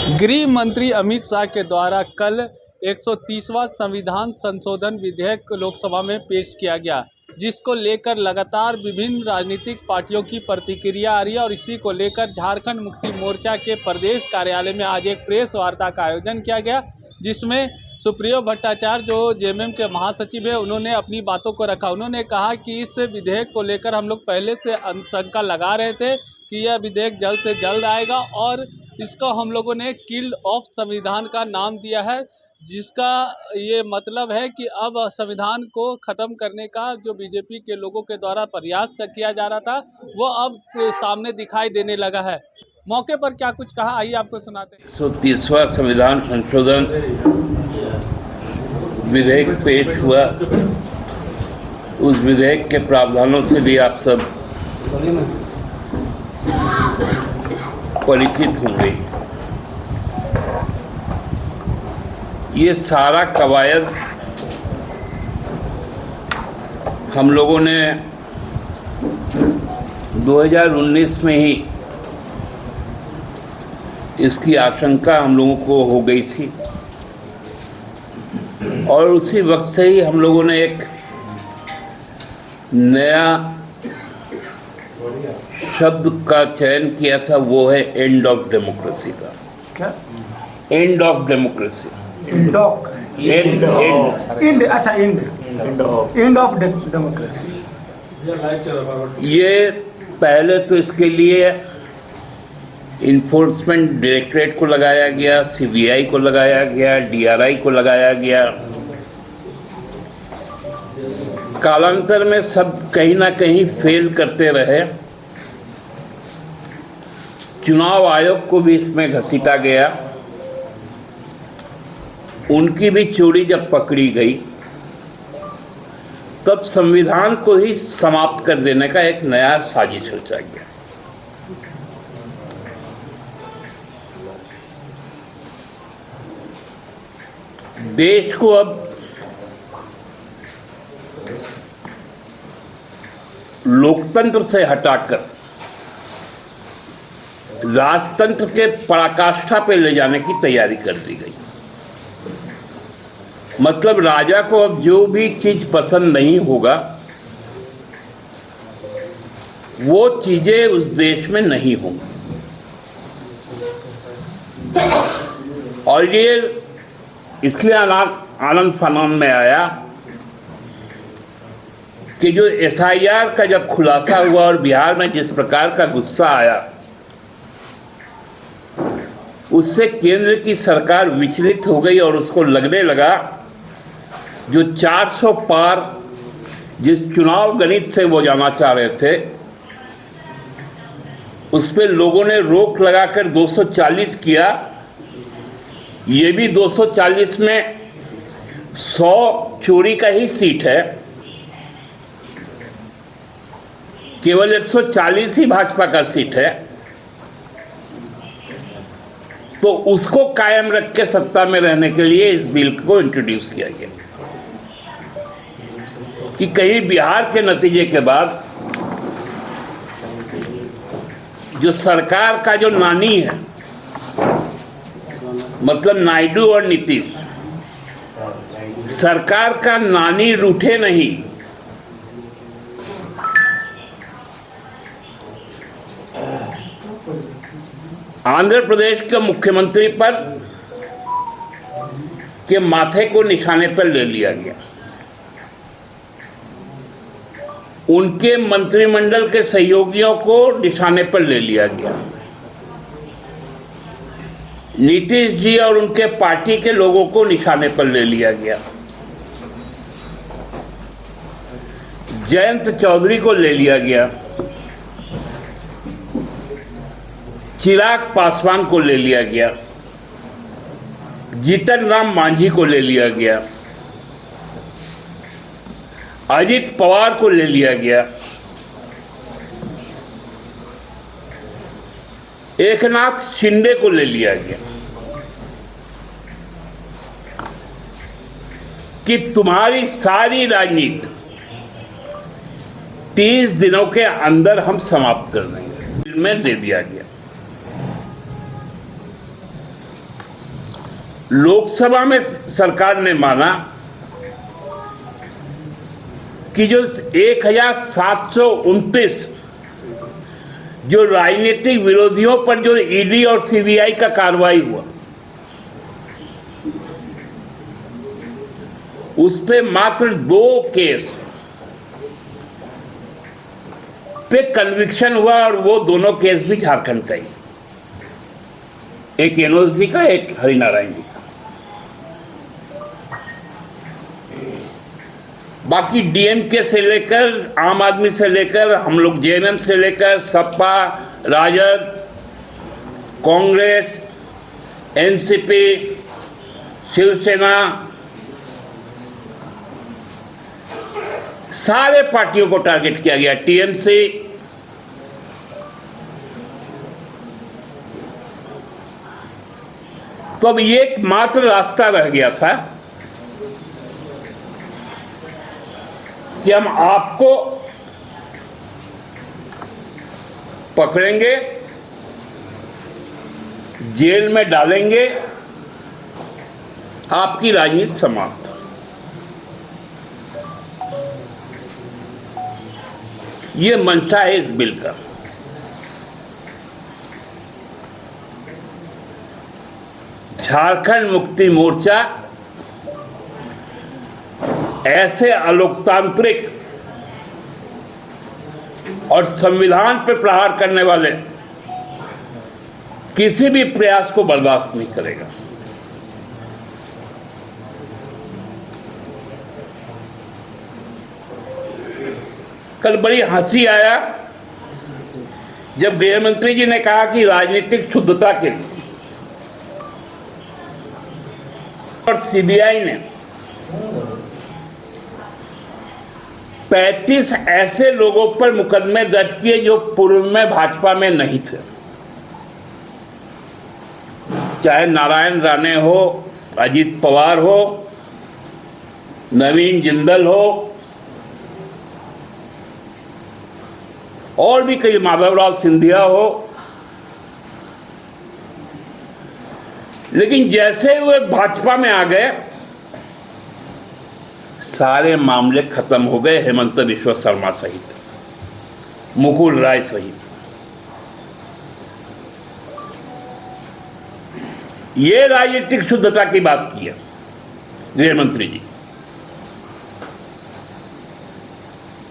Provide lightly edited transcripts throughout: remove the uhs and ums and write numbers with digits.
गृह मंत्री अमित शाह के द्वारा कल 130वां संविधान संशोधन विधेयक लोकसभा में पेश किया गया, जिसको लेकर लगातार विभिन्न राजनीतिक पार्टियों की प्रतिक्रिया आ रही है। और इसी को लेकर झारखंड मुक्ति मोर्चा के प्रदेश कार्यालय में आज एक प्रेस वार्ता का आयोजन किया गया, जिसमें सुप्रियो भट्टाचार्य जो जेएमएम के महासचिव है, उन्होंने अपनी बातों को रखा। उन्होंने कहा कि इस विधेयक को लेकर हम लोग पहले से आशंका लगा रहे थे कि यह विधेयक जल्द से जल्द आएगा, और इसको हम लोगों ने किल ऑफ संविधान का नाम दिया है, जिसका ये मतलब है कि अब संविधान को ख़त्म करने का जो बीजेपी के लोगों के द्वारा प्रयास किया जा रहा था, वो अब सामने दिखाई देने लगा है। मौके पर क्या कुछ कहा, आइए आपको सुनाते हैं। 130वां संविधान संशोधन विधेयक पेश हुआ। उस विधेयक के प्रावधानों से भी आप सब परिचित होंगे। ये सारा कवायद हम लोगों ने 2019 में ही इसकी आशंका हम लोगों को हो गई थी, और उसी वक्त से ही हम लोगों ने एक नया शब्द का चयन किया था, वो है एंड ऑफ डेमोक्रेसी का। क्या? End of democracy. End of democracy. ये पहले तो इसके लिए इन्फोर्समेंट डायरेक्टरेट को लगाया गया, सीबीआई को लगाया गया, डीआरआई को लगाया गया। कालांतर में सब कहीं ना कहीं फेल करते रहे। चुनाव आयोग को भी इसमें घसीटा गया। उनकी भी चोरी जब पकड़ी गई, तब संविधान को ही समाप्त कर देने का एक नया साजिश सोचा गया। देश को अब लोकतंत्र से हटाकर राजतंत्र के पराकाष्ठा पे ले जाने की तैयारी कर दी गई। मतलब राजा को अब जो भी चीज पसंद नहीं होगा, वो चीजें उस देश में नहीं होंगी। और ये इसलिए आनंद फानन में आया कि जो एसआईआर का जब खुलासा हुआ और बिहार में जिस प्रकार का गुस्सा आया, उससे केंद्र की सरकार विचलित हो गई और उसको लगने लगा जो 400 पार जिस चुनाव गणित से वो जाना चाह रहे थे, उस पर लोगों ने रोक लगाकर 240 किया। ये भी 240 में 100 चोरी का ही सीट है, केवल 140 ही भाजपा का सीट है। तो उसको कायम रख के सत्ता में रहने के लिए इस बिल को इंट्रोड्यूस किया गया कि कहीं बिहार के नतीजे के बाद जो सरकार का जो नानी है, मतलब नायडू और नीतीश, सरकार का नानी रूठे नहीं। आंध्र प्रदेश के मुख्यमंत्री पर के माथे को निशाने पर ले लिया गया। उनके मंत्रिमंडल के सहयोगियों को निशाने पर ले लिया गया। नीतीश जी और उनके पार्टी के लोगों को निशाने पर ले लिया गया। जयंत चौधरी को ले लिया गया। चिराग पासवान को ले लिया गया। जीतन राम मांझी को ले लिया गया। अजित पवार को ले लिया गया। एकनाथ शिंदे को ले लिया गया कि तुम्हारी सारी राजनीति 30 दिनों के अंदर हम समाप्त कर देंगे। में दे दिया गया। लोकसभा में सरकार ने माना कि जो 1729 जो राजनीतिक विरोधियों पर जो ईडी और सीबीआई का कार्रवाई हुआ, उस पे मात्र 2 केस पे कन्विक्शन हुआ और वो दोनों केस भी झारखंड का ही, एक एनओसी का, एक हरिनारायण जी का। बाकी डीएमके से लेकर, आम आदमी से लेकर, हम लोग जेएमएम से लेकर, सपा, राजद, कांग्रेस, एनसीपी, शिवसेना, सारे पार्टियों को टारगेट किया गया, टीएमसी। तो अब ये एकमात्र रास्ता रह गया था कि हम आपको पकड़ेंगे, जेल में डालेंगे, आपकी राजनीति समाप्त। ये मंशा है इस बिल का। झारखंड मुक्ति मोर्चा ऐसे अलोकतांत्रिक और संविधान पर प्रहार करने वाले किसी भी प्रयास को बर्दाश्त नहीं करेगा। कल बड़ी हंसी आया जब गृह मंत्री जी ने कहा कि राजनीतिक शुद्धता के लिए और सीबीआई ने 35 ऐसे लोगों पर मुकदमे दर्ज किए जो पूर्व में भाजपा में नहीं थे, चाहे नारायण राणे हो, अजीत पवार हो, नवीन जिंदल हो, और भी कई, माधवराव सिंधिया हो। लेकिन जैसे वे भाजपा में आ गए, सारे मामले खत्म हो गए, हेमंत बिश्व शर्मा सहित, मुकुल राय सहित। ये राजनीतिक शुद्धता की बात की है गृह मंत्री जी।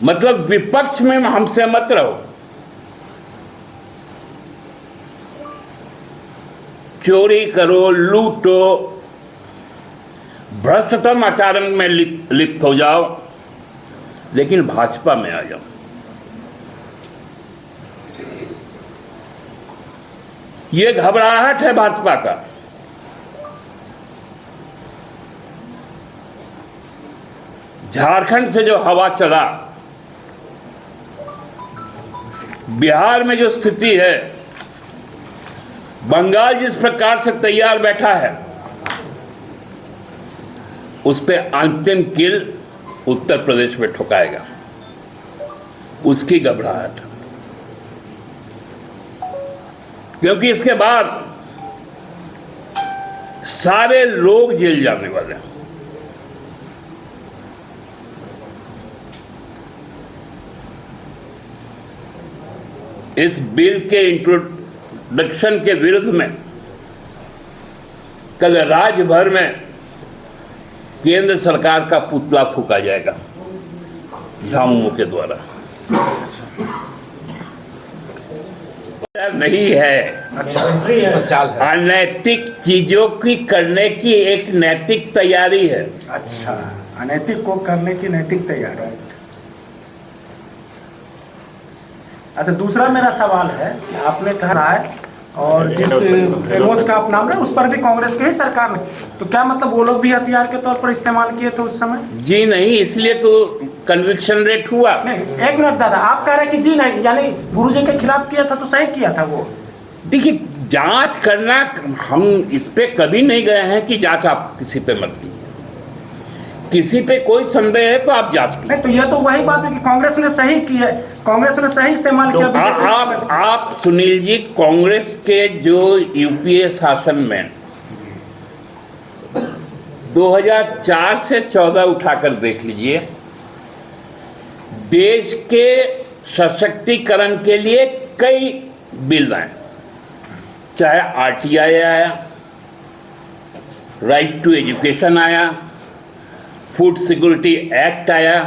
मतलब विपक्ष में हमसे मत रहो, चोरी करो, लूटो, भ्रष्टतम आचरण में लिप्त हो जाओ, लेकिन भाजपा में आ जाओ। ये घबराहट है भाजपा का। झारखंड से जो हवा चला, बिहार में जो स्थिति है, बंगाल जिस प्रकार से तैयार बैठा है, उस पे अंतिम किल उत्तर प्रदेश में ठुकाएगा, उसकी घबराहट। क्योंकि इसके बाद सारे लोग जेल जाने वाले हैं। इस बिल के इंट्रोडक्शन के विरुद्ध में कल राज्य भर में केंद्र सरकार का पुतला फूंका जाएगा झामुमो के द्वारा। नहीं है, अनैतिक चीजों की करने की एक नैतिक तैयारी है। अच्छा, अनैतिक को करने की नैतिक तैयारी। अच्छा, दूसरा मेरा सवाल है कि आपने कहा है और जिस एनओस का आप नाम रहे उस पर भी कांग्रेस की ही सरकार ने, तो क्या मतलब वो लोग भी हथियार के तौर पर इस्तेमाल किए थे उस समय? जी नहीं, इसलिए तो कन्विक्शन रेट हुआ। नहीं, एक मिनट दादा, आप कह रहे हैं कि जी नहीं, यानी गुरुजी के खिलाफ किया था तो सही किया था वो? देखिए, जांच करना, हम इस पे कभी नहीं गए हैं कि जांच आप किसी पे मत कीजिए। किसी पे कोई संदेह है तो आप जांच कीजिए। नहीं, तो यह तो वही बात है कि कांग्रेस ने सही की है, कांग्रेस ने सही इस्तेमाल तो किया। आप सुनील जी, कांग्रेस के जो यूपीए शासन में 2004 से 14 उठाकर देख लीजिए, देश के सशक्तिकरण के लिए कई बिल आए, चाहे आरटीआई आया, राइट टू एजुकेशन आया, फूड सिक्योरिटी एक्ट आया,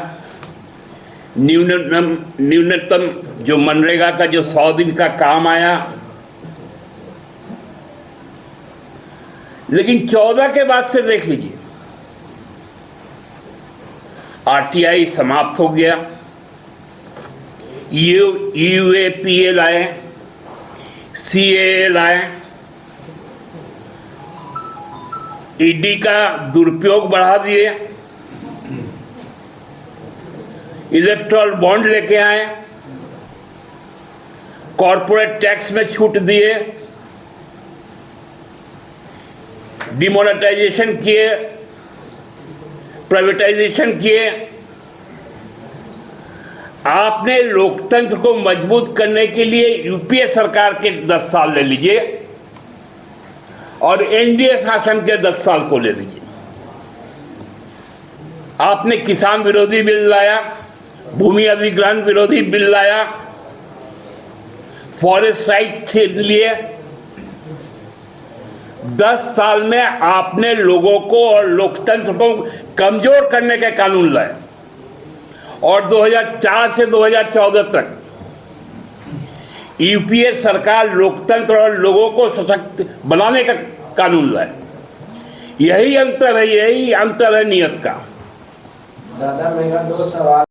न्यूनतम जो मनरेगा का जो 100 दिन का काम आया। लेकिन 14 के बाद से देख लीजिए, आरटीआई समाप्त हो गया, यूएपीए आए, सीएए आए, ईडी का दुरुपयोग बढ़ा दिए, इलेक्ट्रल बॉन्ड लेके आए, कॉर्पोरेट टैक्स में छूट दिए, डिमोनेटाइजेशन किए, प्राइवेटाइजेशन किए। आपने लोकतंत्र को मजबूत करने के लिए यूपीए सरकार के 10 साल ले लीजिए और एनडीए शासन के 10 साल को ले लीजिए। आपने किसान विरोधी बिल लाया, भूमि अधिग्रहण विरोधी बिल लाया, फॉरेस्ट राइट छीन लिए। 10 साल में आपने लोगों को और लोकतंत्र को कमजोर करने के कानून लाए और 2004 से 2014 तक यूपीए सरकार लोकतंत्र और लोगों को सशक्त बनाने का कानून लाए। यही अंतर है नियत का। दादा मेरा 2 सवाल